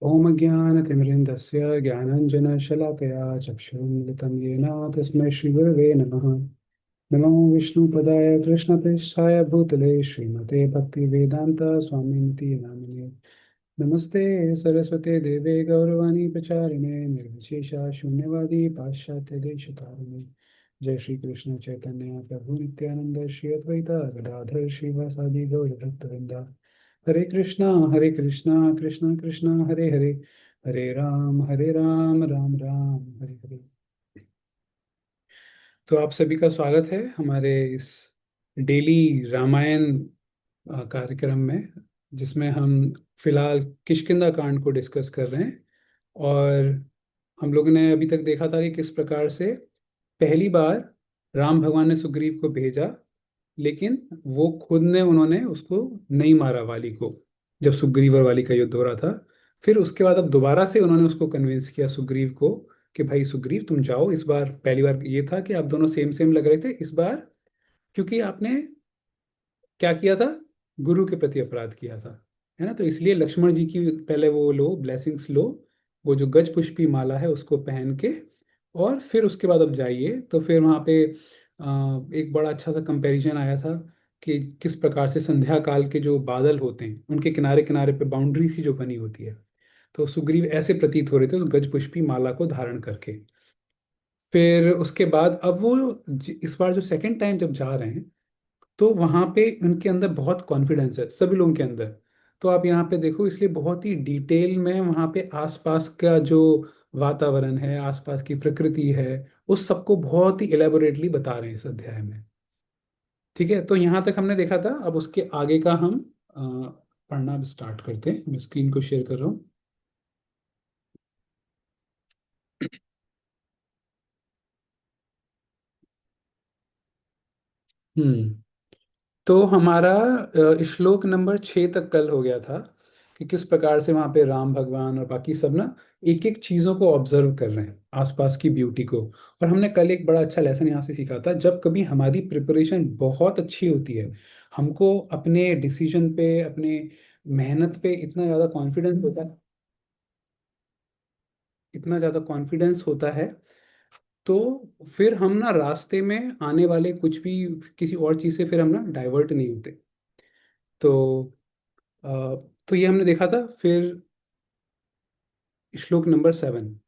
ॐ ज्ञानतिमिरिन्दस्य ज्ञानाञ्जनशलाकया चक्षुरुन्मिलितं येन तस्मै श्रीगुरवे नमः। नमो विष्णुपदाय कृष्णप्रेष्ठाय भूतले श्रीमते भक्तिवेदान्त स्वामिनिति नामिने। नमस्ते सरस्वते देवे गौरवाणी प्रचारिणे निर्विशेषा शून्यवादी पाश्चात्य देशतारिणे। जय श्री कृष्ण चैतन्य प्रभु नित्यानंद श्री अद्वैता गदाधर श्रीवासादि गौर भक्तवृंदा। हरे कृष्णा कृष्ण कृष्ण हरे हरे, हरे राम राम राम हरे हरे। तो आप सभी का स्वागत है हमारे इस डेली रामायण कार्यक्रम में, जिसमें हम फिलहाल किष्किंधा कांड को डिस्कस कर रहे हैं। और हम लोगों ने अभी तक देखा था कि किस प्रकार से पहली बार राम भगवान ने सुग्रीव को भेजा, लेकिन वो खुद ने उन्होंने उसको नहीं मारा, वाली को, जब सुग्रीव और वाली का युद्ध हो रहा था। फिर उसके बाद अब दोबारा से उन्होंने उसको कन्विंस किया, सुग्रीव को, कि भाई सुग्रीव तुम जाओ। इस बार पहली बार ये था कि आप दोनों सेम सेम लग रहे थे। इस बार क्योंकि आपने क्या किया था, गुरु के प्रति अपराध किया था, है ना। तो इसलिए लक्ष्मण जी की पहले वो लो, ब्लेसिंग्स लो, वो जो गज पुष्पी माला है उसको पहन के, और फिर उसके बाद अब जाइए। तो फिर वहाँ पे एक बड़ा अच्छा सा कंपैरिजन आया था कि किस प्रकार से संध्या काल के जो बादल होते हैं उनके किनारे किनारे पे बाउंड्री सी जो बनी होती है, तो सुग्रीव ऐसे प्रतीत हो रहे थे उस गज पुष्पी माला को धारण करके। फिर उसके बाद अब वो इस बार जो सेकंड टाइम जब जा रहे हैं, तो वहां पे उनके अंदर बहुत कॉन्फिडेंस है, सभी लोगों के अंदर। तो आप यहाँ पे देखो, इसलिए बहुत ही डिटेल में वहां पे आसपास का जो वातावरण है, आसपास की प्रकृति है, उस सबको बहुत ही इलेबोरेटली बता रहे हैं इस अध्याय में। ठीक है, तो यहाँ तक हमने देखा था। अब उसके आगे का हम अ, पढ़ना स्टार्ट करते हैं। मैं स्क्रीन को शेयर कर रहा हूँ। हम्म। तो हमारा श्लोक नंबर 6 तक कल हो गया था, कि किस प्रकार से वहाँ पे राम भगवान और बाकी सब ना एक एक चीज़ों को ऑब्जर्व कर रहे हैं, आसपास की ब्यूटी को। और हमने कल एक बड़ा अच्छा लेसन यहाँ से सीखा था, जब कभी हमारी प्रिपरेशन बहुत अच्छी होती है, हमको अपने डिसीजन पे, अपने मेहनत पे इतना ज़्यादा कॉन्फिडेंस होता है, तो फिर हम ना रास्ते में आने वाले कुछ भी, किसी और चीज़ से फिर हम ना डाइवर्ट नहीं होते। तो अ, तो ये हमने देखा था। फिर श्लोक नंबर 7,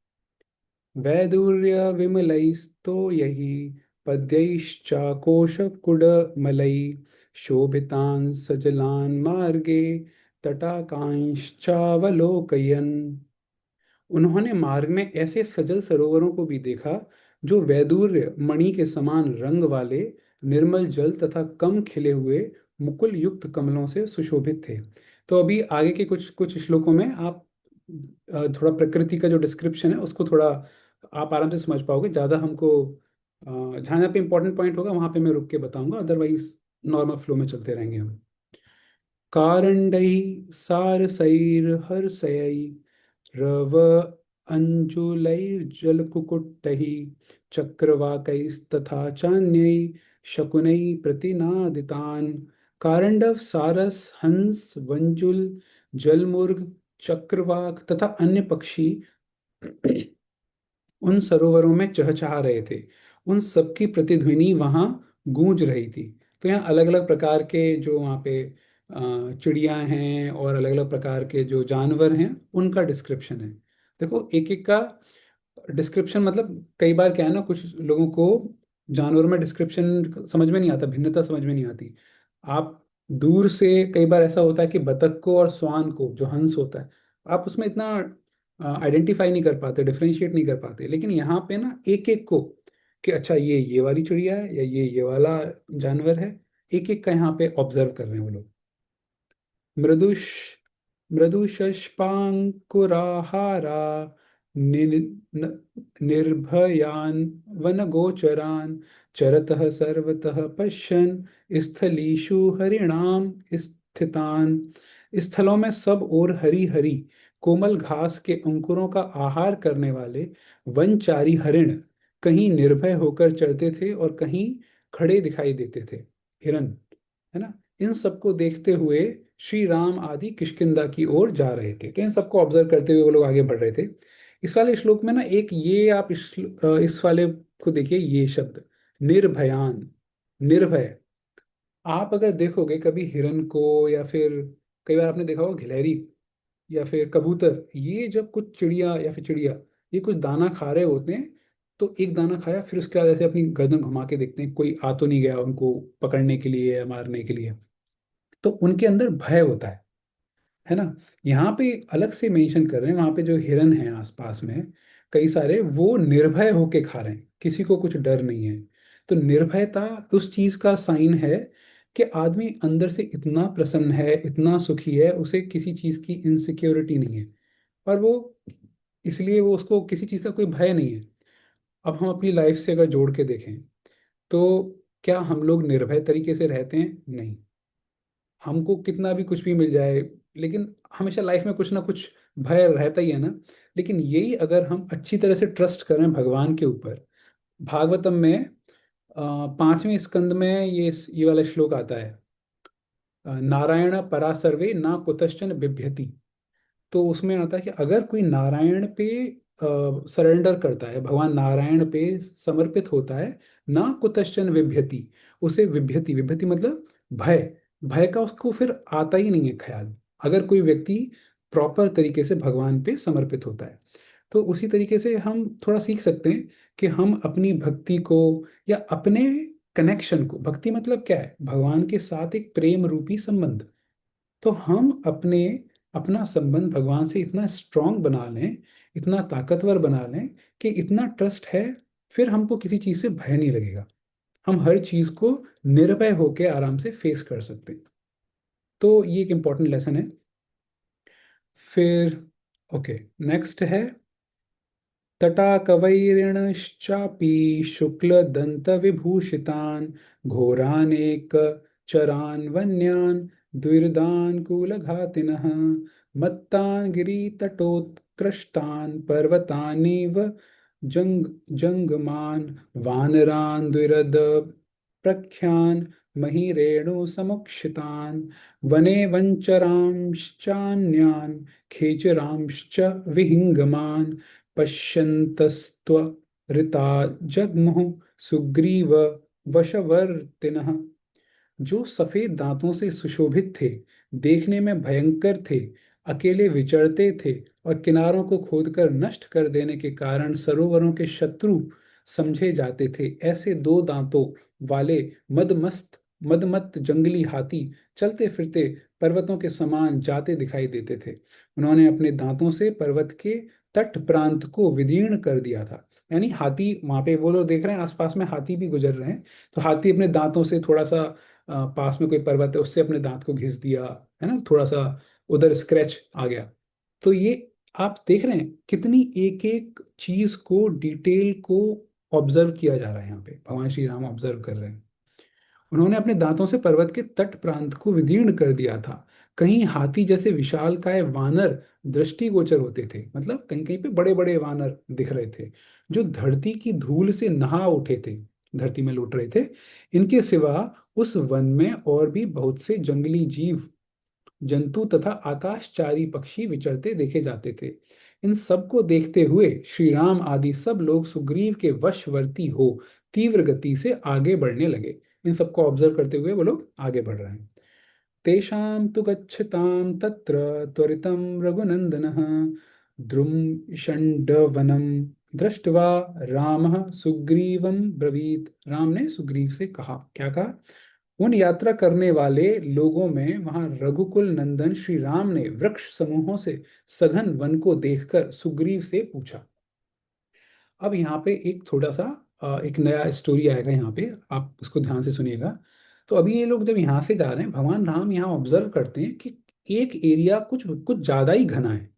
वैदुर्य विमलैस्तो यही पद्यैश्चाकोशकुडमलैः शोभितान् सजलान् मार्गे तटाकांश्चावलोकयन्। उन्होंने मार्ग में ऐसे सजल सरोवरों को भी देखा, जो वैदूर्य मणि के समान रंग वाले, निर्मल जल तथा कम खिले हुए मुकुल युक्त कमलों से सुशोभित थे। तो अभी आगे के कुछ कुछ श्लोकों में आप थोड़ा प्रकृति का जो डिस्क्रिप्शन है उसको थोड़ा आप आराम से समझ पाओगे। ज़्यादा हमको जहाँ जहाँ पे इंपॉर्टेंट पॉइंट होगा वहाँ पे मैं रुक के बताऊंगा, अदरवाइज नॉर्मल फ्लो में चलते रहेंगे हम। कारण्डैः सारसैर्हर्षैः रव अञ्जुलैर्जलकुक्कुटैः चक्रवाकैस्तथा चान्यैः शकुनैः प्रतिनादितान्। कारंडव, सारस, हंस, वंजुल, जलमुर्ग, चक्रवाक तथा अन्य पक्षी उन सरोवरों में चहचहा रहे थे। उन सबकी प्रतिध्वनि वहां गूंज रही थी। तो यहाँ अलग अलग प्रकार के जो वहाँ पे चिड़िया हैं और अलग अलग प्रकार के जो जानवर हैं, उनका डिस्क्रिप्शन है। देखो, एक एक का डिस्क्रिप्शन, मतलब कई बार क्या है ना, कुछ लोगों को जानवरों में डिस्क्रिप्शन समझ में नहीं आता, भिन्नता समझ में नहीं आती। आप दूर से, कई बार ऐसा होता है कि बतख को और श्वान को, जो हंस होता है, आप उसमें इतना आइडेंटिफाई नहीं कर पाते, डिफरेंशिएट नहीं कर पाते। लेकिन यहाँ पे ना एक एक को, कि अच्छा ये वाली चिड़िया है या ये वाला जानवर है, एक एक का यहाँ पे ऑब्जर्व कर रहे हैं वो लोग। मृदुष मृदुशष्पाङ्कुराहारा नि- निर्भयान् वनगोचरान् चरतः सर्वतः पश्यन् स्थलीषु हरिणां स्थितान्। स्थलों में सब और हरी हरी कोमल घास के अंकुरों का आहार करने वाले वनचारी हरिण कहीं निर्भय होकर चरते थे और कहीं खड़े दिखाई देते थे। हिरन, है ना। इन सबको देखते हुए श्री राम आदि किष्किंधा की ओर जा रहे थे। तो इन सबको ऑब्जर्व करते हुए वो लोग आगे बढ़ रहे थे। इस वाले श्लोक में ना एक ये आप इस वाले को देखिए, ये शब्द निर्भयान, निर्भय। आप अगर देखोगे कभी हिरन को, या फिर कई बार आपने देखा होगा गिलहरी या फिर कबूतर, ये जब कुछ चिड़िया या फिर चिड़िया ये कुछ दाना खा रहे होते हैं, तो एक दाना खाया फिर उसके बाद ऐसे अपनी गर्दन घुमा के देखते हैं कोई आ तो नहीं गया उनको पकड़ने के लिए या मारने के लिए। तो उनके अंदर भय होता है ना। यहाँ पे अलग से मेंशन कर रहे हैं, वहां पे जो हिरन हैं आसपास में कई सारे, वो निर्भय होके खा रहे हैं, किसी को कुछ डर नहीं है। तो निर्भयता उस चीज का साइन है कि आदमी अंदर से इतना प्रसन्न है, इतना सुखी है, उसे किसी चीज की इनसिक्योरिटी नहीं है, और वो इसलिए वो उसको किसी चीज का कोई भय नहीं है। अब हम अपनी लाइफ से अगर जोड़ के देखें, तो क्या हम लोग निर्भय तरीके से रहते हैं? नहीं। हमको कितना भी कुछ भी मिल जाए, लेकिन हमेशा लाइफ में कुछ ना कुछ भय रहता ही है ना। लेकिन यही अगर हम अच्छी तरह से ट्रस्ट करें भगवान के ऊपर, भागवतम में 5वें स्कंद में ये वाला श्लोक आता है, नारायण परा सर्वे ना कुतश्चन बिभ्यति। तो उसमें आता है कि अगर कोई नारायण पे सरेंडर करता है, भगवान नारायण पे समर्पित होता है, ना कुतश्चन विभ्यति, उसे विभ्यति, विभ्यति मतलब भय, भय का उसको फिर आता ही नहीं है ख्याल, अगर कोई व्यक्ति प्रॉपर तरीके से भगवान पे समर्पित होता है। तो उसी तरीके से हम थोड़ा सीख सकते हैं कि हम अपनी भक्ति को या अपने कनेक्शन को, भक्ति मतलब क्या है? भगवान के साथ एक प्रेम रूपी संबंध। तो हम अपना संबंध भगवान से इतना स्ट्रांग बना लें, इतना ताकतवर बना लें कि इतना ट्रस्ट है, फिर हमको किसी चीज़ से भय नहीं लगेगा। हम हर चीज़ को निर्भय होकर आराम से फेस कर सकते हैं। तो ये एक इम्पॉर्टेंट लेसन है। फिर ओके, नेक्स्ट है तटाकवैरिणश्चापि शुक्लदन्तविभूषितान् घोरानेक चरान् वन्यान् द्विर्दान् कूलघातिनः मत्तान् गिरितटोत्कृष्टान् पर्वतानीव जङ्गमान् वानरान् द्विरद प्रख्यान् महिरेणुसमुक्षितान् वने वञ्चरांश्चान्यान् खेचरांश्च विहिङ्गमान् पश्यन्तस्त्वरिता जग्मुः सुग्रीव वशवर्तिनः। जो सफेद दांतों से सुशोभित थे, देखने में भयंकर थे, अकेले विचरते थे और किनारों को खोदकर नष्ट कर देने के कारण सरोवरों के शत्रु समझे जाते थे, ऐसे दो दांतों वाले मदमस्त जंगली हाथी चलते फिरते पर्वतों के समान जाते दिखाई देते थे। उन्होंने अपने दांतों से पर्वत के तट प्रांत को विदीर्ण कर दिया था। यानी हाथी, वहां पे वो लोग देख रहे हैं आसपास में हाथी भी गुजर रहे हैं, तो हाथी अपने दांतों से थोड़ा सा पास में कोई पर्वत है उससे अपने दांत को घिस दिया, है ना, थोड़ा सा उधर स्क्रैच आ गया। तो ये आप देख रहे हैं कितनी एक एक चीज को, डिटेल को ऑब्जर्व किया जा रहा है, यहाँ पे भगवान श्री राम ऑब्जर्व कर रहे हैं। उन्होंने अपने दांतों से पर्वत के तट प्रांत को विदीर्ण कर दिया था। कहीं हाथी जैसे विशालकाय वानर दृष्टिगोचर होते थे, मतलब कहीं कहीं पे बड़े बड़े वानर दिख रहे थे, जो धरती की धूल से नहा उठे थे, धरती में लौट रहे थे। इनके सिवा उस वन में और भी बहुत से जंगली जीव जंतु तथा आकाशचारी पक्षी विचरते देखे जाते थे। इन सबको देखते हुए श्री राम आदि सब लोग सुग्रीव के वशवर्ती हो तीव्र गति से आगे बढ़ने लगे। इन सबको ऑब्जर्व करते हुए वो लोग आगे बढ़ रहे हैं। तेषां तु गच्छतां तत्र त्वरितं रघुनन्दनः द्रुमशण्डवनं दृष्ट्वा रामः सुग्रीवं ब्रवीत। राम ने सुग्रीव से कहा, क्या कहा? उन यात्रा करने वाले लोगों में वहां रघुकुल नंदन श्री राम ने वृक्ष समूहों से सघन वन को देखकर सुग्रीव से पूछा। अब यहाँ पे एक थोड़ा सा एक नया स्टोरी आएगा यहाँ पे, आप उसको ध्यान से सुनिएगा। तो अभी ये लोग जब यहाँ से जा रहे हैं, भगवान राम यहाँ ऑब्जर्व करते हैं कि एक एरिया कुछ कुछ ज्यादा ही घना है।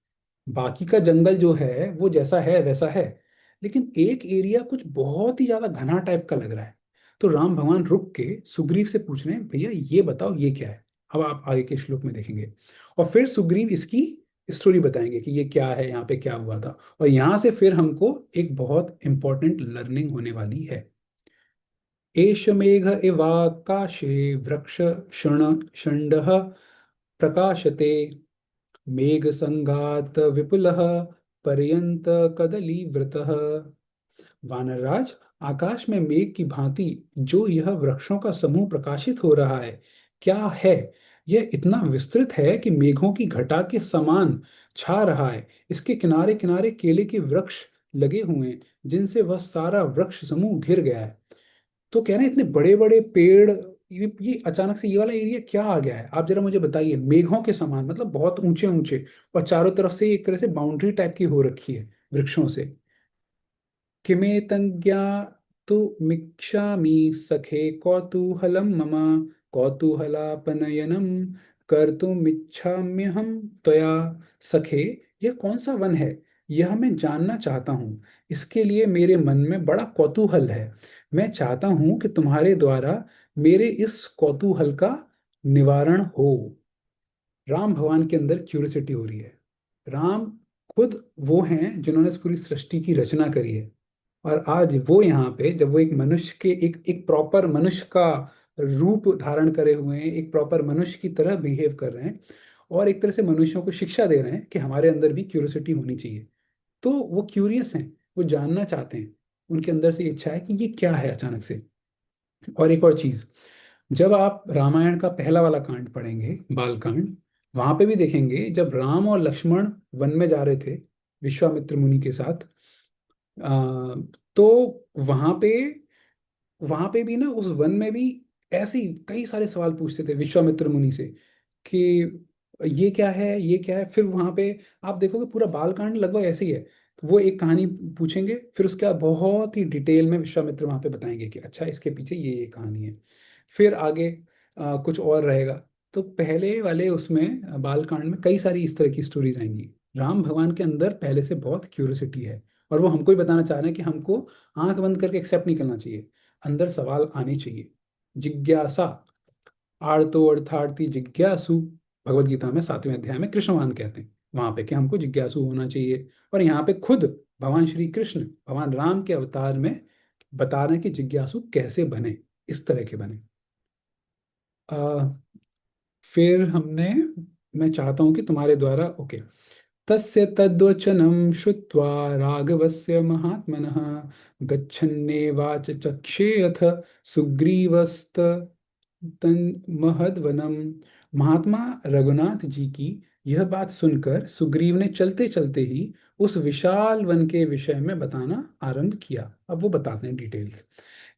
बाकी का जंगल जो है वो जैसा है वैसा है, लेकिन एक एरिया कुछ बहुत ही ज्यादा घना टाइप का लग रहा है। तो राम भगवान रुक के सुग्रीव से पूछ रहे हैं, भैया ये बताओ ये क्या है। अब आप आगे के श्लोक में देखेंगे, और फिर सुग्रीव इसकी स्टोरी बताएंगे कि ये क्या है, यहाँ पे क्या हुआ था। और यहाँ से फिर हमको एक बहुत इंपॉर्टेंट लर्निंग होने वाली है। एष मेघ इवाकाशे वृक्ष शृण प्रकाशते मेघ संगात विपुलः पर्यंत कदलीवृतः। वानरराज, आकाश में मेघ की भांति जो यह वृक्षों का समूह प्रकाशित हो रहा है, क्या है? यह इतना विस्तृत है कि मेघों की घटा के समान छा रहा है। इसके किनारे किनारे केले के वृक्ष लगे हुए हैं, जिनसे वह सारा वृक्ष समूह घिर गया है। तो कह रहे हैं इतने बड़े बड़े पेड़, ये अचानक से ये वाला एरिया क्या आ गया है? आप जरा मुझे बताइए। मेघों के समान मतलब बहुत ऊंचे ऊंचे, और चारों तरफ से एक तरह से बाउंड्री टाइप की हो रखी है वृक्षों से। किमेतज्ज्ञातुमिच्छामि सखे कौतूहलं मम कौतूहलापनयनं कर्तुमिच्छाम्यहं त्वया। सखे, यह कौन सा वन है? यह मैं जानना चाहता हूँ। इसके लिए मेरे मन में बड़ा कौतूहल है। मैं चाहता हूँ कि तुम्हारे द्वारा मेरे इस कौतूहल का निवारण हो। राम भगवान के अंदर क्यूरियोसिटी हो रही है। राम खुद वो हैं जिन्होंने इस पूरी सृष्टि की रचना करी है, और आज वो यहाँ पे जब वो एक मनुष्य के एक एक प्रॉपर मनुष्य का रूप धारण करे हुए हैं, एक प्रॉपर मनुष्य की तरह बिहेव कर रहे हैं, और एक तरह से मनुष्यों को शिक्षा दे रहे हैं कि हमारे अंदर भी क्यूरियोसिटी होनी चाहिए। तो वो क्यूरियस हैं, वो जानना चाहते हैं। उनके अंदर से इच्छा है कि ये क्या है अचानक से। और एक और चीज, जब आप रामायण का पहला वाला कांड पढ़ेंगे, बालकांड, वहां पे भी देखेंगे जब राम और लक्ष्मण वन में जा रहे थे विश्वामित्र मुनि के साथ, आ, तो वहां पे भी ना, उस वन में भी ऐसे ही कई सारे सवाल पूछते थे विश्वामित्र मुनि से कि ये क्या है, ये क्या है। फिर वहां पे आप देखोगे पूरा बालकांड लगभग ऐसे ही है। तो वो एक कहानी पूछेंगे, फिर उसके बाद बहुत ही डिटेल में विश्वामित्र वहां पे बताएंगे कि अच्छा इसके पीछे ये कहानी है। फिर आगे कुछ और रहेगा। तो पहले वाले उसमें बालकांड में कई सारी इस तरह की स्टोरीज आएंगी। राम भगवान के अंदर पहले से बहुत क्यूरियोसिटी है, और वो हमको ही बताना चाह रहे हैं कि हमको आंख बंद करके एक्सेप्ट नहीं करना चाहिए, अंदर सवाल आने चाहिए। जिज्ञासा, आर्तो अर्थार्थी जिज्ञासु, भगवत गीता में 7वें अध्याय में कृष्ण भगवान कहते हैं वहां पे कि हमको जिज्ञासु होना चाहिए। और यहाँ पे खुद भगवान श्री कृष्ण भगवान राम के अवतार में बता रहे हैं कि जिज्ञासु कैसे बने, इस तरह के बने। आ, फिर हमने, मैं चाहता हूं कि तुम्हारे द्वारा, ओके, तस्य तद्वचनं श्रुत्वा राघवस्य महात्मनः गच्छन्नेवाच चक्षेऽथ सुग्रीवस्त तन्महद्वनम। महात्मा रघुनाथ जी की यह बात सुनकर सुग्रीव ने चलते चलते ही उस विशाल वन के विषय में बताना आरंभ किया। अब वो बताते हैं डिटेल्स।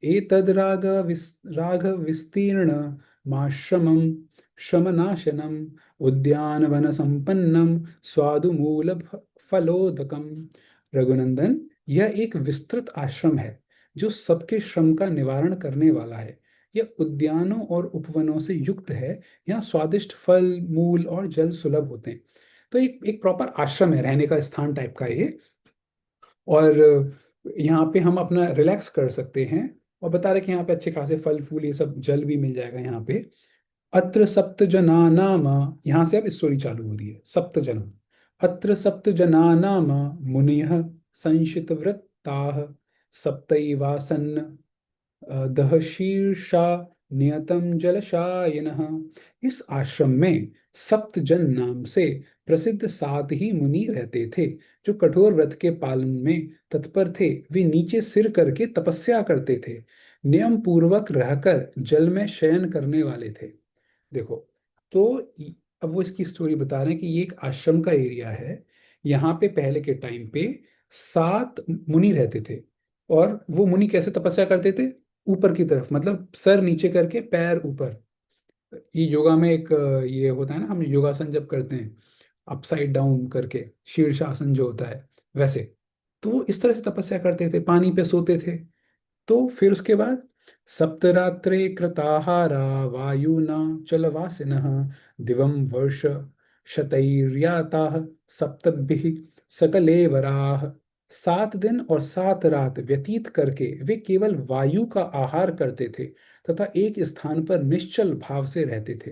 एतद् राघ विस्तीर्ण माश्रमं शमनाशनम उद्यानवन संपन्नम स्वादुमूल फलोदकम। रघुनंदन, यह एक विस्तृत आश्रम है जो सबके श्रम का निवारण करने वाला है। यह उद्यानों और उपवनों से युक्त है। यहाँ स्वादिष्ट फल, मूल और जल सुलभ होते हैं। तो एक एक प्रॉपर आश्रम है, रहने का स्थान टाइप का ये। और यहाँ पे हम अपना रिलैक्स कर सकते हैं। और बता रहे कि यहाँ पे अच्छे खासे फल फूल, ये सब जल भी मिल जाएगा यहाँ पे। अत्र सप्त जना नाम, यहाँ से अब स्टोरी चालू हो रही है। सप्त जना, अत्र सप्त जना नाम मुनिः संशित वृत्ताः सप्तैवासन् दह शीर्षा नियतम जलशायिनः। इस आश्रम में सप्त जन नाम से प्रसिद्ध 7 ही मुनि रहते थे, जो कठोर व्रत के पालन में तत्पर थे। वे नीचे सिर करके तपस्या करते थे, नियम पूर्वक रहकर जल में शयन करने वाले थे। देखो, तो अब वो इसकी स्टोरी बता रहे हैं कि ये एक आश्रम का एरिया है। यहाँ पे पहले के टाइम पे 7 मुनि रहते थे। और वो मुनि कैसे तपस्या करते थे? ऊपर की तरफ, मतलब सर नीचे करके पैर ऊपर। ये योगा में एक ये होता है ना, हम योगासन जब करते हैं अपसाइड डाउन करके, शीर्षासन जो होता है वैसे। तो वो इस तरह से तपस्या करते थे, पानी पे सोते थे। तो फिर उसके बाद सप्तरात्रे कृताहारा वायुना चलवासिनः दिवं वर्ष शतैर्याताः सप्तभिः सकलेवराः। 7 दिन और 7 रात व्यतीत करके वे केवल वायु का आहार करते थे, तथा एक स्थान पर निश्चल भाव से रहते थे।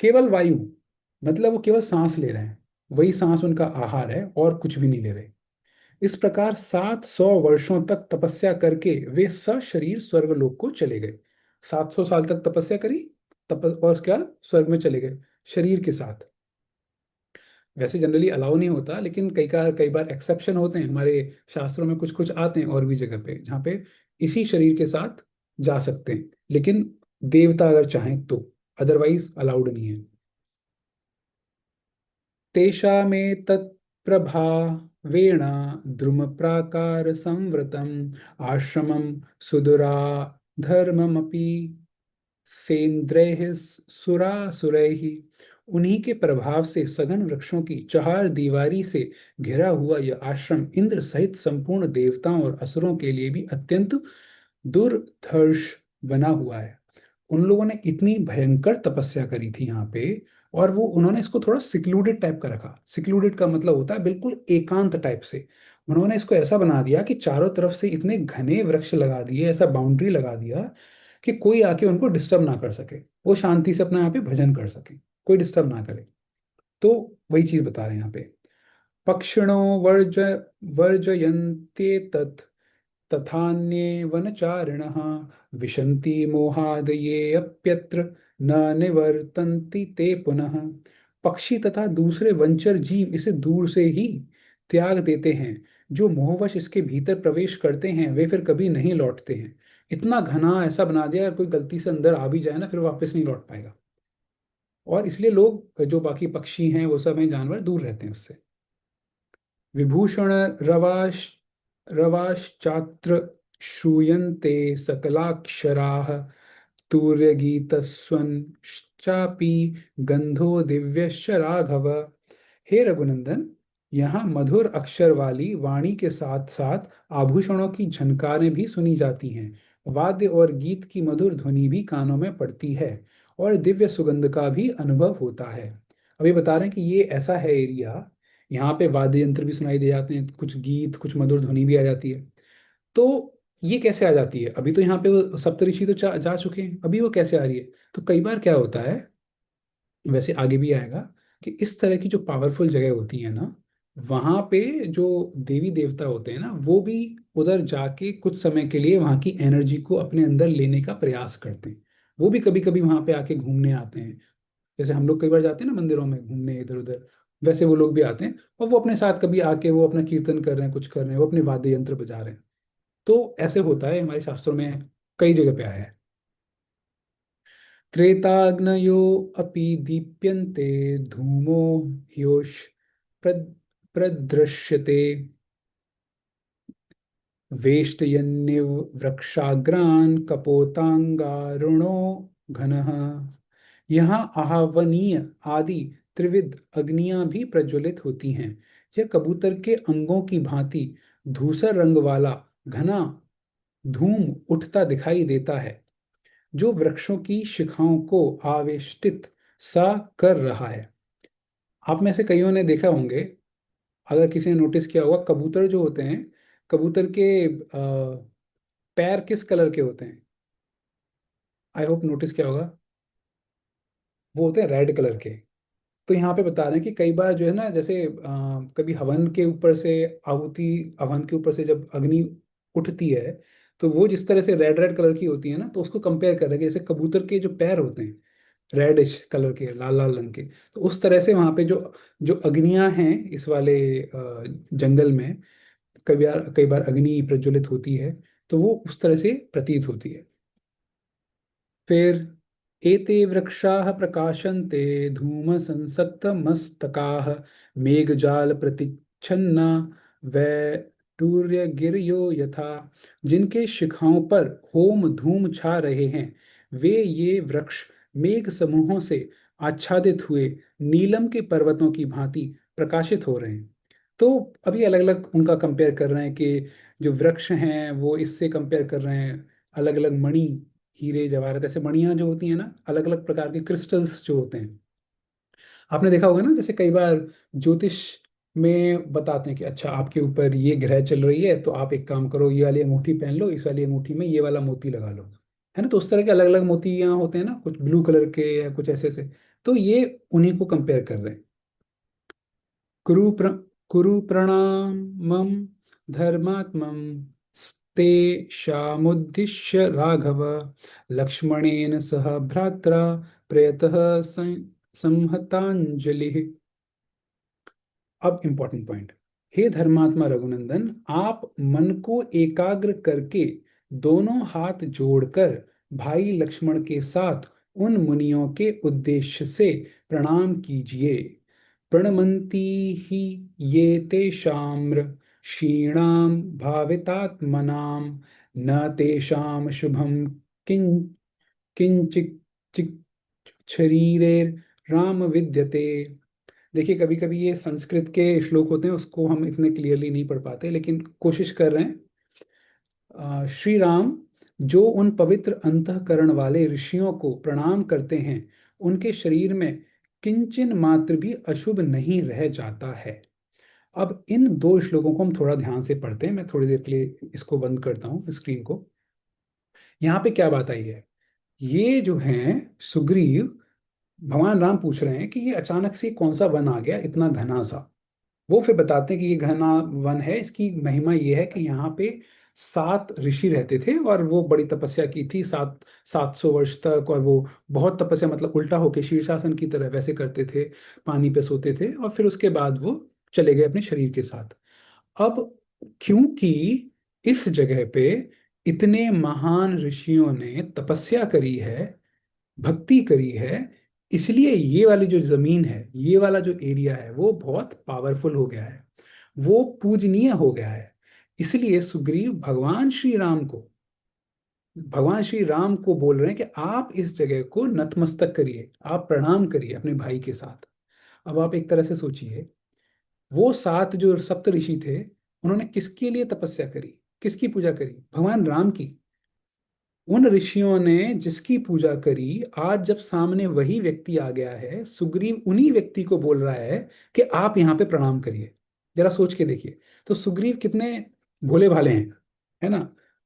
केवल वायु, मतलब वो केवल सांस ले रहे हैं, वही सांस उनका आहार है, और कुछ भी नहीं ले रहे। इस प्रकार 700 वर्षों तक तपस्या करके वे सशरीर स्वर्गलोक को चले गए। 700 साल तक तपस्या करी, और क्या, स्वर्ग में चले गए शरीर के साथ। वैसे जनरली अलाउ नहीं होता, लेकिन कई बार एक्सेप्शन होते हैं हमारे शास्त्रों में, कुछ कुछ आते हैं और भी जगह पे जहाँ पे इसी शरीर के साथ जा सकते हैं, लेकिन देवता अगर चाहें तो, अदरवाइज अलाउड नहीं है। तेषामेतत्प्रभावेण द्रुमप्राकारसंवृतम् आश्रमं सुदुराधर्ममपि सेन्द्रैः सुरासुरैः। उन्हीं के प्रभाव से सघन वृक्षों की चहार दीवारी से घिरा हुआ यह आश्रम इंद्र सहित संपूर्ण देवताओं और असुरों के लिए भी अत्यंत दुर्धर्ष बना हुआ है। उन लोगों ने इतनी भयंकर तपस्या करी थी यहाँ पे, और वो उन्होंने इसको थोड़ा सिक्लूडेड टाइप का रखा। सिक्लूडेड का मतलब होता है बिल्कुल एकांत टाइप से। उन्होंने इसको ऐसा बना दिया कि चारों तरफ से इतने घने वृक्ष लगा दिए, ऐसा बाउंड्री लगा दिया कि कोई आके उनको डिस्टर्ब ना कर सके, वो शांति से अपना यहाँ पे भजन कर सके, कोई डिस्टर्ब ना करे। तो वही चीज बता रहे हैं यहाँ पे। पक्षिणो वर्जयन्त्येतत् तथान्ये वनचारिणः विशन्ति मोहादये अप्यत्र न निवर्तन्ति ते पुनः। पक्षी तथा दूसरे वनचर जीव इसे दूर से ही त्याग देते हैं। जो मोहवश इसके भीतर प्रवेश करते हैं वे फिर कभी नहीं लौटते हैं। इतना घना ऐसा बना दिया, अगर कोई गलती से अंदर आ भी जाए ना, फिर वापस नहीं लौट पाएगा। और इसलिए लोग, जो बाकी पक्षी हैं वो सब हैं, जानवर, दूर रहते हैं उससे। विभूषण रवाश रवाश्चात्र श्रूयन्ते सकलाक्षराः तूर्यगीतस्वंश्चापि गंधो दिव्यश्च राघव। हे रघुनंदन, यहाँ मधुर अक्षर वाली वाणी के साथ साथ आभूषणों की झनकारें भी सुनी जाती हैं। वाद्य और गीत की मधुर ध्वनि भी कानों में पड़ती है, और दिव्य सुगंध का भी अनुभव होता है। अभी बता रहे हैं कि ये ऐसा है एरिया, यहाँ पे वाद्य यंत्र भी सुनाई दे जाते हैं, कुछ गीत, कुछ मधुर ध्वनि भी आ जाती है। तो ये कैसे आ जाती है? अभी तो यहाँ पे वो सप्तऋषि तो जा चुके हैं, अभी वो कैसे आ रही है? तो कई बार क्या होता है, वैसे आगे भी आएगा, कि इस तरह की जो पावरफुल जगह होती है ना, वहाँ पे जो देवी देवता होते हैं ना, वो भी उधर जाके कुछ समय के लिए वहाँ की एनर्जी को अपने अंदर लेने का प्रयास करते हैं। वो भी कभी कभी वहाँ पे आके घूमने आते हैं। जैसे हम लोग कई बार जाते हैं ना मंदिरों में घूमने इधर उधर, वैसे वो लोग भी आते हैं, और वो अपने साथ कभी आके वो अपना कीर्तन कर रहे हैं, कुछ कर रहे हैं, वो अपने वाद्य यंत्र बजा रहे हैं। तो ऐसे होता है, हमारे शास्त्रों में कई जगह पे आया है। त्रेताग्नयो अपि दीप्यन्ते धूमो ह्योष प्रद- प्रदृश्यते वेष्टयन्निव वृक्षाग्रान् कपोतांगारुणो घनः। यहाँ आहवनीय आदि त्रिविध अग्नियां भी प्रज्वलित होती हैं। यह कबूतर के अंगों की भांति धूसर रंग वाला घना धूम उठता दिखाई देता है, जो वृक्षों की शिखाओं को आवेष्टित सा कर रहा है। आप में से कईयों ने देखा होंगे, अगर किसी ने नोटिस किया होगा, कबूतर जो होते हैं, कबूतर के पैर किस कलर के होते हैं? आई होप नोटिस किया होगा। वो होते हैं रेड कलर के। तो यहाँ पे बता रहे हैं कि कई बार जो है ना, जैसे कभी हवन के ऊपर से आहुति, हवन के ऊपर से जब अग्नि उठती है, तो वो जिस तरह से रेड रेड कलर की होती है ना, तो उसको कंपेयर कर रहे हैं कि जैसे कबूतर के जो पैर होते हैं रेडिश कलर के, लाल लाल रंग के, तो उस तरह से वहाँ पे जो जो अग्नियां हैं इस वाले जंगल में, कई बार अग्नि प्रज्वलित होती है, तो वो उस तरह से प्रतीत होती है। फिर एते वृक्षाः प्रकाशन्ते धूम संसक्त मस्तकाः मेघजाल प्रतिच्छन्ना वैडूर्य गिरयो यथा। जिनके शिखाओं पर होम धूम छा रहे हैं, वे ये वृक्ष मेघ समूहों से आच्छादित हुए नीलम के पर्वतों की भांति प्रकाशित हो रहे हैं। तो अभी अलग अलग उनका कंपेयर कर रहे हैं कि जो वृक्ष हैं वो इससे कंपेयर कर रहे हैं, अलग अलग मणि, हीरे जवाहरात, ऐसे मणियां जो होती हैं ना, अलग अलग प्रकार के क्रिस्टल्स जो होते हैं, आपने देखा होगा ना, जैसे कई बार ज्योतिष में बताते हैं कि अच्छा आपके ऊपर ये ग्रह चल रही है, तो आप एक काम करो, ये वाली अंगूठी पहन लो, इस वाली अंगूठी में ये वाला मोती लगा लो, है ना। तो उस तरह के अलग अलग मोतियां होते हैं ना, कुछ ब्लू कलर के या कुछ ऐसे ऐसे। तो ये उन्हीं को कंपेयर कर रहे हैं। कुरु प्र, कुरु प्रणामम धर्मात्मं तेषामुद्दिश्य राघव लक्ष्मणेन सह भ्रात्रा प्रयतः संहतांजलि। अब इंपॉर्टेंट पॉइंट। हे धर्मात्मा रघुनंदन, आप मन को एकाग्र करके दोनों हाथ जोड़कर भाई लक्ष्मण के साथ उन मुनियों के उद्देश्य से प्रणाम कीजिए। प्रणमन्ति ही ये तेषाम्र क्षीणाम भावितात्मनाम न तेषाम शुभम किं किंचित शरीरे राम विद्यते। देखिए, कभी कभी ये संस्कृत के श्लोक होते हैं, उसको हम इतने क्लियरली नहीं पढ़ पाते, लेकिन कोशिश कर रहे हैं। श्री राम जो उन पवित्र अंतःकरण वाले ऋषियों को प्रणाम करते हैं, उनके शरीर में किंचन मात्र भी अशुभ नहीं रह जाता है। अब इन दो श्लोकों को हम थोड़ा ध्यान से पढ़ते हैं। मैं थोड़ी देर के लिए इसको बंद करता हूँ, स्क्रीन को। यहाँ पे क्या बात आई है? ये जो है सुग्रीव, भगवान राम पूछ रहे हैं कि ये अचानक से कौन सा वन आ गया इतना घना सा। वो फिर बताते हैं कि ये घना वन है, इसकी महिमा ये है कि यहाँ पे 7 ऋषि रहते थे और वो बड़ी तपस्या की थी, 700 वर्ष तक। और वो बहुत तपस्या, मतलब उल्टा होके शीर्षासन की तरह वैसे करते थे, पानी पे सोते थे, और फिर उसके बाद वो चले गए अपने शरीर के साथ। अब क्योंकि इस जगह पे इतने महान ऋषियों ने तपस्या करी है, भक्ति करी है, इसलिए ये वाली जो जमीन है, ये वाला जो एरिया है, वो बहुत पावरफुल हो गया है, वो पूजनीय हो गया है। इसलिए सुग्रीव भगवान श्री राम को बोल रहे हैं कि आप इस जगह को नतमस्तक करिए, आप प्रणाम करिए अपने भाई के साथ। अब आप एक तरह से सोचिए, वो 7 जो सप्त ऋषि थे, उन्होंने किसके लिए तपस्या करी, किसकी पूजा करी? भगवान राम की। उन ऋषियों ने जिसकी पूजा करी, आज जब सामने वही व्यक्ति आ गया है, सुग्रीव उन्हीं व्यक्ति को बोल रहा है कि आप यहाँ पे प्रणाम करिए। जरा सोच के देखिए, तो सुग्रीव कितने भोले भाले हैं, है ना?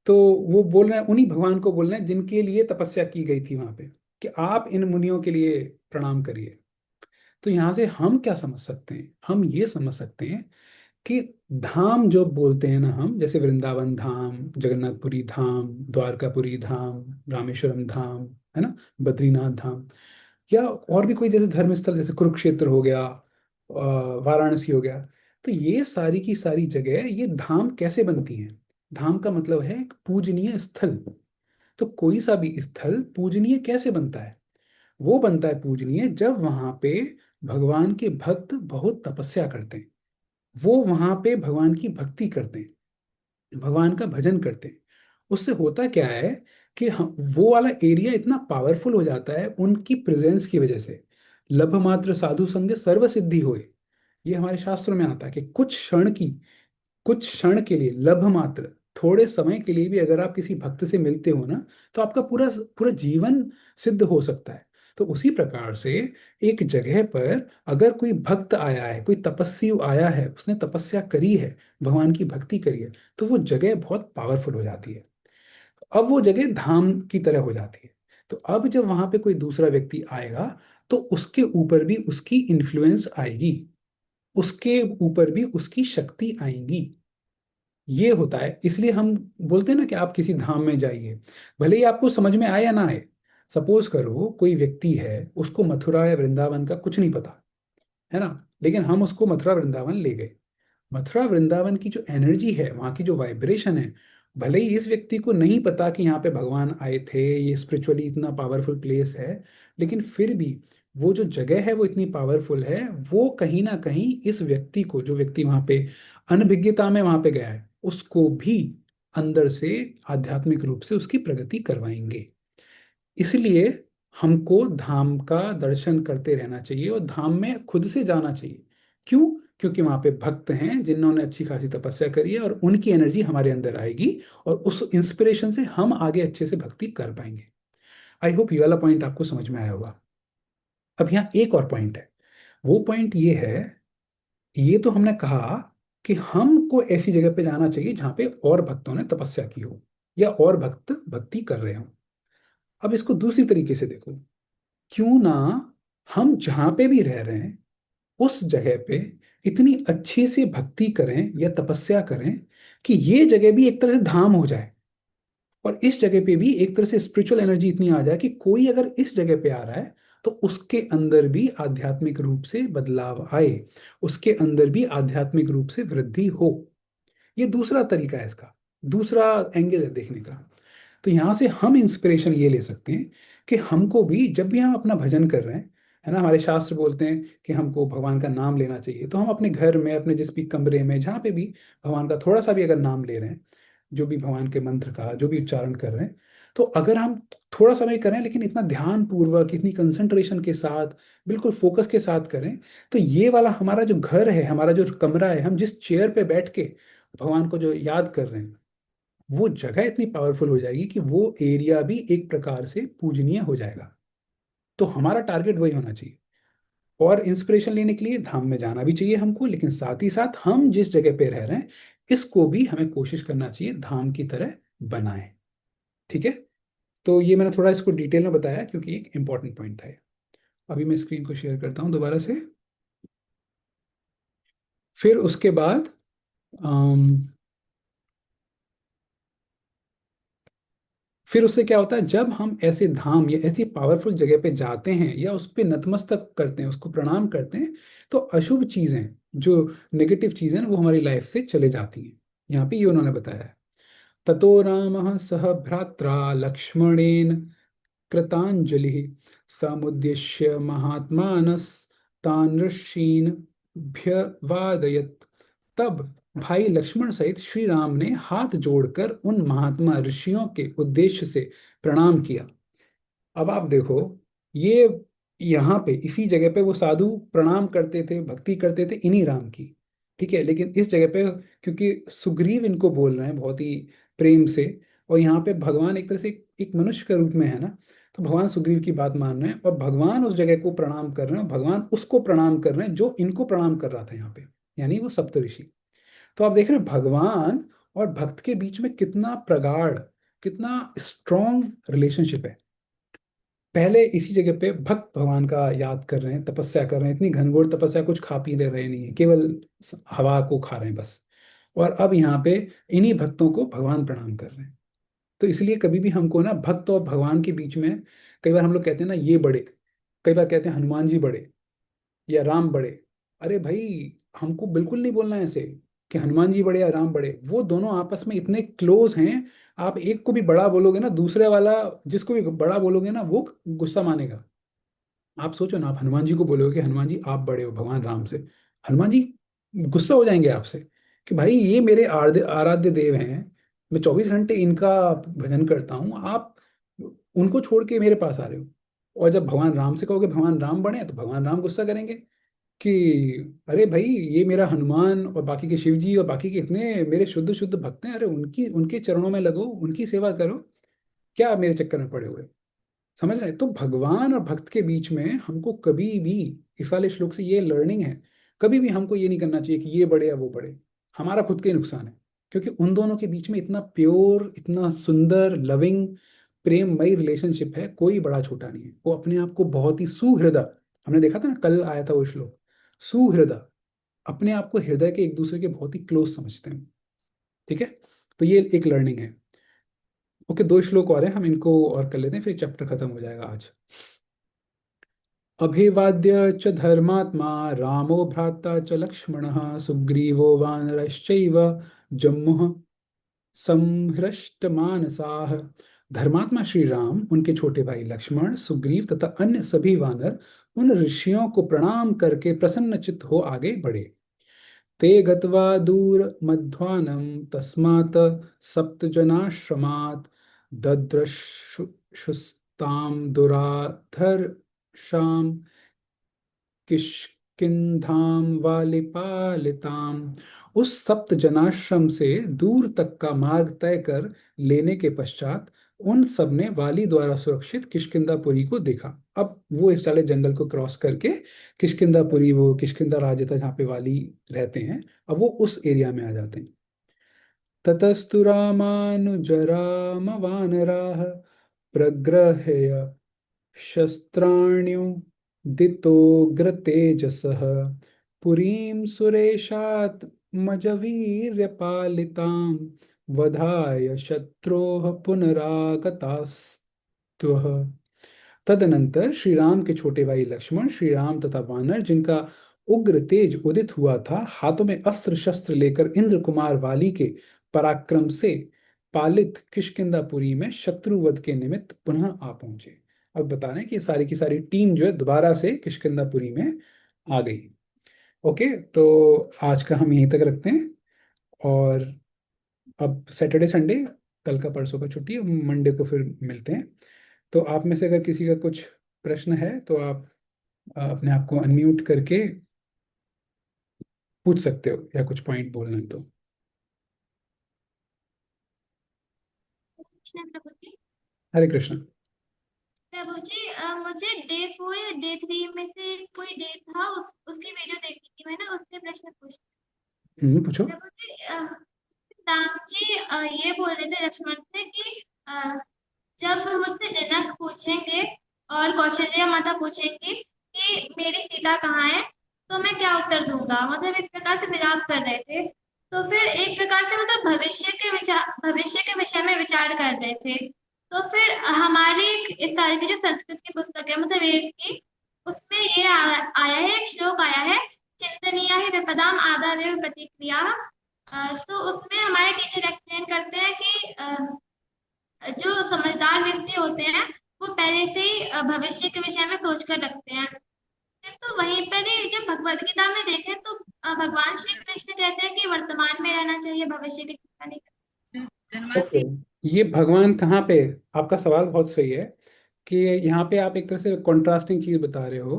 तो वो बोल रहे हैं, उन्हीं भगवान को बोल रहे हैं जिनके लिए तपस्या की गई थी वहां पे, कि आप इन मुनियों के लिए प्रणाम करिए। तो यहाँ से हम क्या समझ सकते हैं? हम ये समझ सकते हैं कि धाम जो बोलते हैं ना हम, जैसे वृंदावन धाम, जगन्नाथपुरी धाम, द्वारकापुरी धाम, रामेश्वरम धाम, है ना, बद्रीनाथ धाम, या और भी कोई जैसे धर्म स्थल, जैसे कुरुक्षेत्र हो गया, वाराणसी हो गया, तो ये सारी की सारी जगह, ये धाम कैसे बनती हैं? धाम का मतलब है एक पूजनीय स्थल। तो कोई सा भी स्थल पूजनीय कैसे बनता है? वो बनता है पूजनीय जब वहां पे भगवान के भक्त बहुत तपस्या करते हैं, वो वहां पे भगवान की भक्ति करते हैं, भगवान का भजन करते हैं। उससे होता क्या है कि हम, वो वाला एरिया इतना पावरफुल हो जाता है उनकी प्रेजेंस की वजह से। लभ मात्र साधु संग सर्व सिद्धि होए, ये हमारे शास्त्रों में आता है कि कुछ क्षण के लिए, लभ मात्र, थोड़े समय के लिए भी अगर आप किसी भक्त से मिलते हो ना, तो आपका पूरा पूरा जीवन सिद्ध हो सकता है। तो उसी प्रकार से एक जगह पर अगर कोई भक्त आया है, कोई तपस्वी आया है, उसने तपस्या करी है, भगवान की भक्ति करी है, तो वो जगह बहुत पावरफुल हो जाती है। अब वो जगह धाम की तरह हो जाती है। तो अब जब वहां पे कोई दूसरा व्यक्ति आएगा, तो उसके ऊपर भी उसकी इन्फ्लुएंस आएगी, उसके ऊपर भी उसकी शक्ति आएगी। ये होता है, इसलिए हम बोलते हैं ना कि आप किसी धाम में जाइए, भले ही आपको समझ में आए या ना आए। सपोज करो कोई व्यक्ति है, उसको मथुरा या वृंदावन का कुछ नहीं पता, है ना, लेकिन हम उसको मथुरा वृंदावन ले गए। मथुरा वृंदावन की जो एनर्जी है, वहाँ की जो वाइब्रेशन है, भले ही इस व्यक्ति को नहीं पता कि यहाँ पे भगवान आए थे, ये स्पिरिचुअली इतना पावरफुल प्लेस है, लेकिन फिर भी वो जो जगह है वो इतनी पावरफुल है, वो कहीं ना कहीं इस व्यक्ति को, जो व्यक्ति वहाँ पे अनभिज्ञता में वहाँ पे गया है, उसको भी अंदर से आध्यात्मिक रूप से उसकी प्रगति करवाएंगे। इसलिए हमको धाम का दर्शन करते रहना चाहिए और धाम में खुद से जाना चाहिए। क्यों? क्योंकि वहां पे भक्त हैं जिन्होंने अच्छी खासी तपस्या करी है, और उनकी एनर्जी हमारे अंदर आएगी, और उस इंस्पिरेशन से हम आगे अच्छे से भक्ति कर पाएंगे। आई होप ये वाला पॉइंट आपको समझ में आया होगा। अब यहाँ एक और पॉइंट है। वो पॉइंट ये है, ये तो हमने कहा कि हमको ऐसी जगह पे जाना चाहिए जहाँ पे और भक्तों ने तपस्या की हो, या और भक्त भक्ति कर रहे हो। अब इसको दूसरी तरीके से देखो, क्यों ना हम जहां पे भी रह रहे हैं, उस जगह पे इतनी अच्छे से भक्ति करें या तपस्या करें कि ये जगह भी एक तरह से धाम हो जाए, और इस जगह पे भी एक तरह से स्पिरिचुअल एनर्जी इतनी आ जाए कि कोई अगर इस जगह पे आ रहा है तो उसके अंदर भी आध्यात्मिक रूप से बदलाव आए, उसके अंदर भी आध्यात्मिक रूप से वृद्धि हो। ये दूसरा तरीका है इसका, दूसरा एंगल है देखने का। तो यहाँ से हम इंस्पिरेशन ये ले सकते हैं कि हमको भी जब भी हम अपना भजन कर रहे हैं, है ना, हमारे शास्त्र बोलते हैं कि हमको भगवान का नाम लेना चाहिए, तो हम अपने घर में, अपने जिस भी कमरे में, जहाँ पे भी भगवान का थोड़ा सा भी अगर नाम ले रहे हैं, जो भी भगवान के मंत्र का जो भी उच्चारण कर रहे हैं, तो अगर हम थोड़ा समय करें लेकिन इतना ध्यान पूर्वक, इतनी कंसंट्रेशन के साथ, बिल्कुल फोकस के साथ करें, तो ये वाला हमारा जो घर है, हमारा जो कमरा है, हम जिस चेयर पे बैठ के भगवान को जो याद कर रहे हैं, वो जगह इतनी पावरफुल हो जाएगी कि वो एरिया भी एक प्रकार से पूजनीय हो जाएगा। तो हमारा टारगेट वही होना चाहिए। और इंस्पिरेशन लेने के लिए धाम में जाना भी चाहिए हमको, लेकिन साथ ही साथ हम जिस जगह पे रह रहे हैं इसको भी हमें कोशिश करना चाहिए धाम की तरह बनाएं। ठीक है। तो ये मैंने थोड़ा इसको डिटेल में बताया क्योंकि एक इंपॉर्टेंट पॉइंट था ये। अभी मैं स्क्रीन को शेयर करता हूँ दोबारा से। फिर उसके बाद फिर उससे क्या होता है, जब हम ऐसे धाम या ऐसी पावरफुल जगह पे जाते हैं या उस पे नतमस्तक करते हैं, उसको प्रणाम करते हैं, तो अशुभ चीजें, जो नेगेटिव चीजें हैं, वो हमारी लाइफ से चले जाती हैं। यहाँ पे ये उन्होंने बताया है। ततो रामः सह भ्रात्रा लक्ष्मणेन कृतांजलि समुद्देश्य महात्मानस्तान् ऋषीन् भ्यवादयत्। तब भाई लक्ष्मण सहित श्री राम ने हाथ जोड़कर उन महात्मा ऋषियों के उद्देश्य से प्रणाम किया। अब आप देखो, ये यहाँ पे इसी जगह पे वो साधु प्रणाम करते थे, भक्ति करते थे इन्हीं राम की। ठीक है, लेकिन इस जगह पे क्योंकि सुग्रीव इनको बोल रहे हैं बहुत ही प्रेम से, और यहाँ पे भगवान एक तरह से एक मनुष्य के रूप में है ना, तो भगवान सुग्रीव की बात मान रहे हैं और भगवान उस जगह को प्रणाम कर रहे हैं, भगवान उसको प्रणाम कर रहे हैं जो इनको प्रणाम कर रहा था यहाँ पे, यानी वो सप्तऋषि। तो आप देख रहे हैं भगवान और भक्त के बीच में कितना प्रगाढ़, कितना स्ट्रॉन्ग रिलेशनशिप है। पहले इसी जगह पे भक्त भगवान का याद कर रहे हैं, तपस्या कर रहे हैं, इतनी घनघोर तपस्या, कुछ खा पी ले रहे नहीं है, केवल हवा को खा रहे हैं बस। और अब यहाँ पे इन्हीं भक्तों को भगवान प्रणाम कर रहे हैं। तो इसलिए कभी भी हमको ना भक्त और भगवान के बीच में, कई बार हम लोग कहते हैं ना ये बड़े, कई बार कहते हैं हनुमान जी बड़े या राम बड़े। अरे भाई, हमको बिल्कुल नहीं बोलना है ऐसे कि हनुमान जी बड़े या राम बड़े, वो दोनों आपस में इतने क्लोज हैं। आप एक को भी बड़ा बोलोगे ना, दूसरे वाला जिसको भी बड़ा बोलोगे ना वो गुस्सा मानेगा। आप सोचो ना, आप हनुमान जी को बोलोगे कि हनुमान जी आप बड़े हो भगवान राम से, हनुमान जी गुस्सा हो जाएंगे आपसे कि भाई ये मेरे आराध्य देव हैं, मैं 24 घंटे इनका भजन करता हूँ, आप उनको छोड़ के मेरे पास आ रहे हो। और जब भगवान राम से कहोगे भगवान राम बने, तो भगवान राम गुस्सा करेंगे कि अरे भाई, ये मेरा हनुमान और बाकी के शिव जी और बाकी के इतने मेरे शुद्ध शुद्ध भक्त हैं, अरे उनकी उनके चरणों में लगो, उनकी सेवा करो, क्या मेरे चक्कर में पड़े हुए। समझ रहे हैं? तो भगवान और भक्त के बीच में हमको कभी भी, इस वाले श्लोक से ये लर्निंग है, कभी भी हमको ये नहीं करना चाहिए कि ये बड़े या वो बड़े। हमारा खुद का ही नुकसान है, क्योंकि उन दोनों के बीच में इतना प्योर, इतना सुंदर, लविंग, प्रेममयी रिलेशनशिप है, कोई बड़ा छोटा नहीं है, वो अपने आप को बहुत ही सुहृदय, हमने देखा था ना कल आया था वो श्लोक, सुहृदय, अपने आप को हृदय के एक दूसरे के बहुत ही क्लोज समझते हैं। ठीक है। तो ये एक लर्निंग है। ओके, 2 श्लोक और हैं, हम इनको और कर लेते हैं, फिर चैप्टर खत्म हो जाएगा आज। अभिवाद्य च धर्मात्मा रामो भ्राता च लक्ष्मणः सुग्रीवो वानरश्चैव जम्मुः संहृष्टमानसाः। धर्मात्मा श्री राम, उनके छोटे भाई लक्ष्मण, सुग्रीव तथा अन्य सभी वानर उन ऋषियों को प्रणाम करके प्रसन्नचित्त हो आगे बढ़े। ते गत्वा दूर मध्वानं तस्मात् सप्तजनाश्रमात् दद्रशुस्तां दुराधर्षां किष्किंधाम वालिपालिताम। उस सप्त जनाश्रम से दूर तक का मार्ग तय कर लेने के पश्चात उन सब ने वाली द्वारा सुरक्षित किष्किंधापुरी को देखा। अब वो इस साले जंगल को क्रॉस करके किष्किंधापुरी, वो किष्किंधा राज्य था जहाँ पे वाली रहते हैं, अब वो उस एरिया में आ जाते हैं। ततस्तु रामानुजराम वानराः प्रगृह्य शस्त्राण्यु दितोग्र तेजसः पुरीं सुरेशात् मजवीर्यपालितां वधाय शत्रोः पुनरागतास्त्वः। तदनंतर श्री राम के छोटे भाई लक्ष्मण, श्री राम तथा वानर, जिनका उग्र तेज उदित हुआ था, हाथों में अस्त्र शस्त्र लेकर इंद्र कुमार वाली के पराक्रम से पालित किष्किंधापुरी में शत्रुवध के निमित्त पुनः आ पहुंचे। अब बता रहे हैं कि सारी की सारी टीम जो है दोबारा से किष्किंधापुरी में आ गई। ओके, तो आज का हम यहीं तक रखते हैं। और अब सैटरडे संडे, कल का परसों का छुट्टी, मंडे को फिर मिलते हैं। तो आप में से अगर किसी का कुछ प्रश्न है तो आप अपने आप को अनम्यूट करके पूछ सकते हो, या कुछ पॉइंट बोलना है तो। कृष्ण प्रभु जी। हरे कृष्ण। प्रभु जी, मुझे डे 4 या डे 3 में से कोई डे था, उसकी वीडियो देखी थी मैंने, उससे प्रश्न पूछा। पूछो। प्रभु जी, राम जी ये बोल रहे थे लक्ष्मण से कि जब मुझसे जनक पूछेंगे और कौशल्या माता पूछेंगी कि मेरी सीता कहाँ है, तो मैं क्या उत्तर दूंगा, मतलब इस प्रकार से विलाप कर रहे थे। तो फिर एक प्रकार से मतलब भविष्य के विषय में विचार कर रहे थे। तो फिर हमारी इस साल की जो संस्कृत की पुस्तक है, मतलब वेद की, उसमें ये आया है, एक श्लोक आया है, चिंतनीय ही विपदाम आदावेव प्रतिक्रिया। तो उसमें हमारे टीचर एक्सप्लेन करते हैं कि जो समझदार व्यक्ति होते हैं वो पहले से ही भविष्य के विषय में सोच कर रखते हैं। तो वहीं पर ही जब भगवत गीता में देखें तो भगवान श्री कृष्ण कहते हैं कि वर्तमान में रहना चाहिए, भविष्य की चिंता नहीं करनी। ओके, ये भगवान कहाँ पे, आपका सवाल बहुत सही है कि यहाँ पे आप एक तरह से कॉन्ट्रास्टिंग चीज बता रहे हो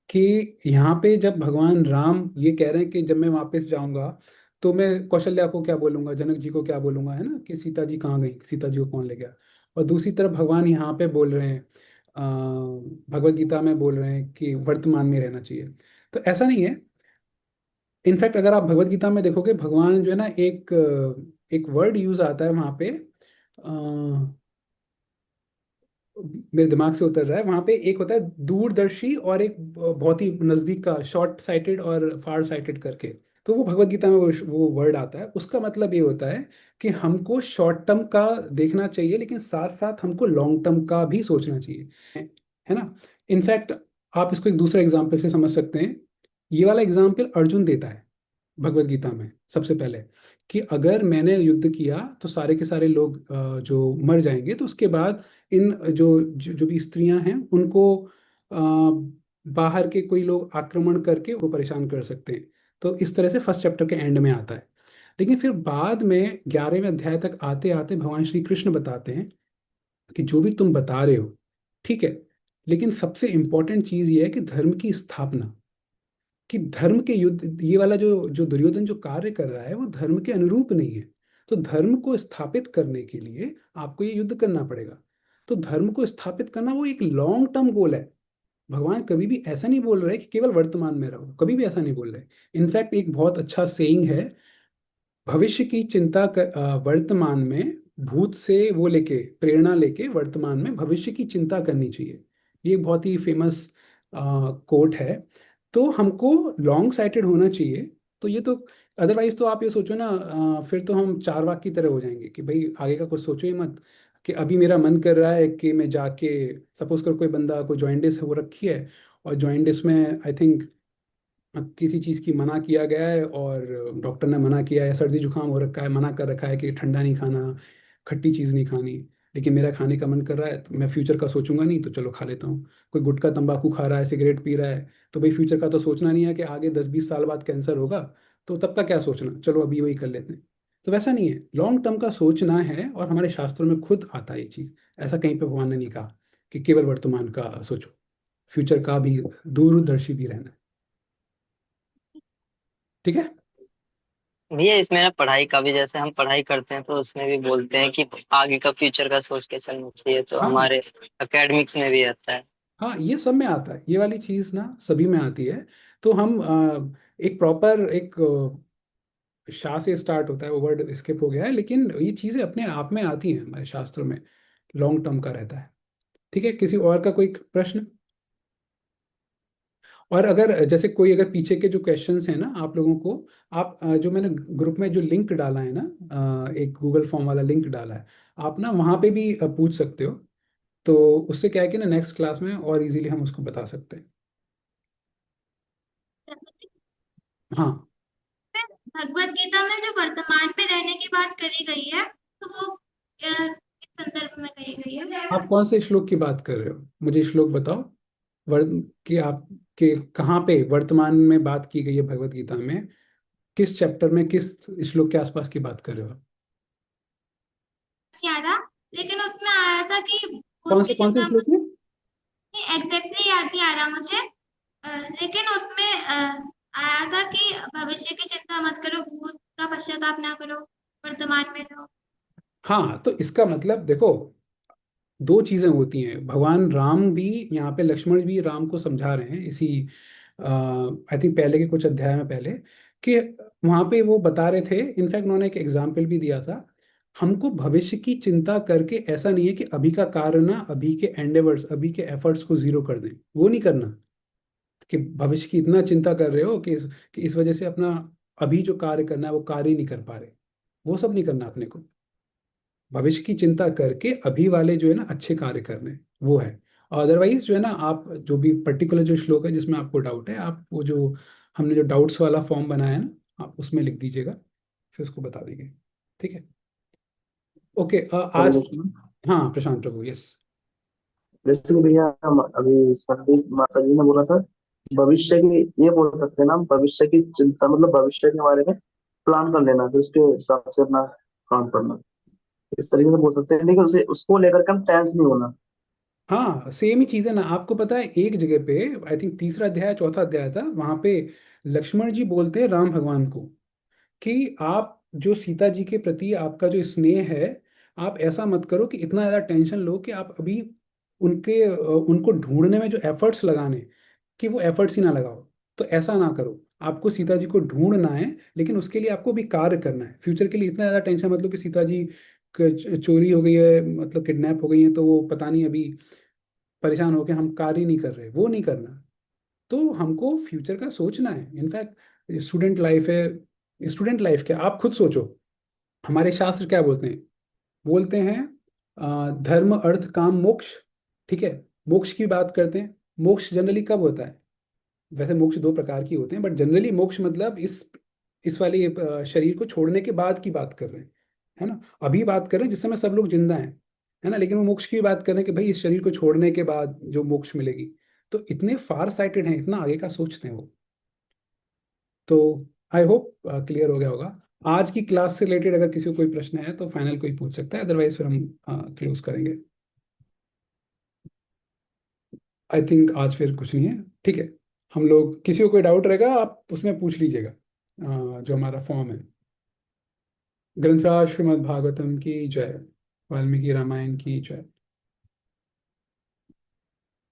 कि यहाँ पे जब भगवान राम ये कह रहे हैं कि जब मैं वापस जाऊंगा तो मैं कौशल्या को क्या बोलूंगा, जनक जी को क्या बोलूंगा, है ना, कि सीता जी कहाँ गई, सीता जी को कौन ले गया। और दूसरी तरफ भगवान यहाँ पे बोल रहे हैं, भगवत गीता में बोल रहे हैं कि वर्तमान में रहना चाहिए। तो ऐसा नहीं है। इनफैक्ट अगर आप भगवत गीता में देखोगे, भगवान जो है ना, एक वर्ड यूज आता है वहां पे, मेरे दिमाग से उतर रहा है, वहां पे एक होता है दूरदर्शी और एक बहुत ही नजदीक का, शॉर्ट साइटेड और फार साइटेड करके। तो वो भगवत गीता में वो वर्ड आता है, उसका मतलब ये होता है कि हमको शॉर्ट टर्म का देखना चाहिए, लेकिन साथ साथ हमको लॉन्ग टर्म का भी सोचना चाहिए, है ना। इनफैक्ट आप इसको एक दूसरा एग्जाम्पल से समझ सकते हैं। ये वाला एग्जाम्पल अर्जुन देता है भगवत गीता में सबसे पहले, कि अगर मैंने युद्ध किया तो सारे के सारे लोग जो मर जाएंगे, तो उसके बाद इन जो भी स्त्रियां हैं उनको अ, बाहर के कोई लोग आक्रमण करके वो परेशान कर सकते हैं। तो इस तरह से फर्स्ट चैप्टर के एंड में आता है। लेकिन फिर बाद में 11वें अध्याय तक आते आते भगवान श्री कृष्ण बताते हैं कि जो भी तुम बता रहे हो ठीक है, लेकिन सबसे इंपॉर्टेंट चीज ये है कि धर्म की स्थापना, कि धर्म के युद्ध, ये वाला जो जो दुर्योधन जो कार्य कर रहा है वो धर्म के अनुरूप नहीं है। तो धर्म को स्थापित करने के लिए आपको ये युद्ध करना पड़ेगा। तो धर्म को स्थापित करना वो एक लॉन्ग टर्म गोल है। भगवान कभी भी ऐसा नहीं बोल रहे कि केवल वर्तमान में रहो, कभी भी ऐसा नहीं बोल रहे। इनफैक्ट एक बहुत अच्छा सेइंग है, भविष्य की चिंता वर्तमान में, भूत से वो लेके प्रेरणा लेके वर्तमान में भविष्य की चिंता करनी चाहिए। ये एक बहुत ही फेमस कोट है। तो हमको लॉन्ग साइटेड होना चाहिए। तो ये तो, अदरवाइज तो आप ये सोचो ना, फिर तो हम चारवाक की तरह हो जाएंगे कि भाई आगे का कुछ सोचो ही मत। कि अभी मेरा मन कर रहा है कि मैं जाके, सपोज कर कोई बंदा को जॉइंटिस हो रखी है, और जॉइंटिस में आई थिंक किसी चीज़ की मना किया गया है, और डॉक्टर ने मना किया है, सर्दी जुकाम हो रखा है, मना कर रखा है कि ठंडा नहीं खाना, खट्टी चीज़ नहीं खानी। लेकिन मेरा खाने का मन कर रहा है, तो मैं फ्यूचर का सोचूंगा नहीं, तो चलो खा लेता हूँ। कोई गुटखा तंबाकू खा रहा है, सिगरेट पी रहा है, तो भाई फ्यूचर का तो सोचना नहीं है कि आगे 10-20 साल बाद कैंसर होगा, तो तब का क्या सोचना, चलो अभी वही कर लेते हैं। तो वैसा नहीं है, लॉन्ग टर्म का सोचना है, और हमारे शास्त्रों में खुद आता है ये चीज़। ऐसा कहीं पे भगवान ने नहीं कहा कि केवल वर्तमान का सोचो, फ्यूचर का भी दूरदर्शी भी रहना है। ठीक है। भैया इसमें ना पढ़ाई का भी, जैसे हम पढ़ाई करते हैं तो उसमें भी बोलते हैं कि आगे का फ्यूचर का सोच के चलना चाहिए, तो हाँ हमारे एकेडमिक्स में भी आता है। हाँ, ये सब में आता है, ये वाली चीज ना सभी में आती है। तो हम एक प्रॉपर एक शाह से स्टार्ट होता है, वो वर्ड स्किप हो गया है, लेकिन ये चीजें अपने आप में आती हैं हमारे शास्त्रों में। लॉन्ग टर्म का रहता है। ठीक है, किसी और का कोई प्रश्न। और अगर जैसे कोई अगर पीछे के जो क्वेश्चंस हैं ना आप लोगों को, आप जो मैंने ग्रुप में जो लिंक डाला है ना, एक गूगल फॉर्म वाला लिंक डाला है, आप ना वहाँ पे भी पूछ सकते हो। तो उससे क्या है कि ना नेक्स्ट क्लास में और इजीली हम उसको बता सकते हैं। प्रभु जी, हाँ। भगवत गीता में जो वर्तमान में रहने की बात करी गई है, तो वो किस संदर्भ में कही गई है? आप कौन से श्लोक की बात कर रहे हो, मुझे श्लोक बताओ। वर्त कि आप के कहाँ पे वर्तमान में बात की गई है भगवत गीता में, किस चैप्टर में, किस श्लोक के आसपास की बात कर रहे हो आप? नहीं आ रहा, लेकिन उसमें आया था कि भूत की कौन से चिंता श्लोक मत। में? एग्जैक्टली याद नहीं आ रहा मुझे, लेकिन उसमें आया था कि भविष्य की चिंता मत करो, भूत का पश्चाताप ना करो, वर्तमान में रहो। हाँ, तो इसका मतलब देखो, दो चीजें होती हैं। भगवान राम भी यहाँ पे, लक्ष्मण भी राम को समझा रहे हैं इसी आई थिंक पहले के कुछ अध्याय में पहले, कि वहां पे वो बता रहे थे, इनफैक्ट उन्होंने एक एग्जाम्पल भी दिया था, हमको भविष्य की चिंता करके ऐसा नहीं है कि अभी का कार्य ना, अभी के एंडेवर्स, अभी के एफर्ट्स को जीरो कर दें, वो नहीं करना। कि भविष्य की इतना चिंता कर रहे हो कि इस वजह से अपना अभी जो कार्य करना है वो कार्य ही नहीं कर पा रहे, वो सब नहीं करना अपने को। भविष्य की चिंता करके अभी वाले जो है ना अच्छे कार्य करने हैं, वो है। अदरवाइज जो है ना, आप जो भी पर्टिकुलर जो श्लोक है जिसमें आपको डाउट है, आप वो जो हमने जो डाउट्स वाला फॉर्म बनाया है ना, आप उसमें लिख दीजिएगा, फिर उसको बता देंगे। ठीक है। ओके। हरे आज। कृष्ण। हाँ प्रशांत प्रभु, यस। जैसे कि भैया हम अभी संदीप माता जी ने बोला था, भविष्य की, ये बोल सकते हैं ना हम, भविष्य की चिंता मतलब भविष्य के बारे में प्लान कर लेना, फिर उसके हिसाब से अपना काम करना, इस तरीके से बोल सकते हैं। लेकिन उसे उसको लेकर के हम टेंस नहीं होना। हाँ, सेम ही चीज़ है ना। आपको पता है एक जगह पे, आई थिंक तीसरा अध्याय चौथा अध्याय था, वहां पे लक्ष्मण जी बोलते हैं राम भगवान को कि आप जो सीता जी के प्रति आपका जो स्नेह है, आप ऐसा मत करो कि इतना ज़्यादा टेंशन लो कि आप अभी उनको ढूंढने में जो एफर्ट्स लगाने, कि वो एफर्ट्स ही ना लगाओ। तो ऐसा ना करो, आपको सीता जी को ढूंढना है, लेकिन उसके लिए आपको भी कार्य करना है। फ्यूचर के लिए इतना ज़्यादा टेंशन मतलब कि सीता जी चोरी हो गई है, मतलब किडनैप हो गई है, तो वो पता नहीं अभी परेशान होकर हम कार्य नहीं कर रहे, वो नहीं करना। तो हमको फ्यूचर का सोचना है। इनफैक्ट स्टूडेंट लाइफ है, स्टूडेंट लाइफ क्या, आप खुद सोचो। हमारे शास्त्र क्या बोलते हैं? बोलते हैं धर्म अर्थ काम मोक्ष। ठीक है, मोक्ष की बात करते हैं। मोक्ष जनरली कब होता है? वैसे मोक्ष दो प्रकार की होते हैं, बट जनरली मोक्ष मतलब इस वाले शरीर को छोड़ने के बाद की बात कर रहे हैं, है ना। अभी बात कर रहे हैं जिस समय सब लोग जिंदा हैं, है ना, लेकिन वो मोक्ष की बात कर रहे हैं कि भाई इस शरीर को छोड़ने के बाद जो मोक्ष मिलेगी। तो इतने फार साइटेड हैं, इतना आगे का सोचते हैं वो। तो आई होप क्लियर हो गया होगा। आज की क्लास से रिलेटेड अगर किसी को कोई प्रश्न है तो फाइनल कोई पूछ सकता है, अदरवाइज फिर हम क्लोज करेंगे। आई थिंक आज फिर कुछ नहीं है। ठीक है, हम लोग, किसी को कोई डाउट रहेगा आप उसमें पूछ लीजिएगा। जो हमारा फॉर्म है। ग्रंथराज श्रीमद् भागवतम की जय। वाल्मीकि रामायण की जय।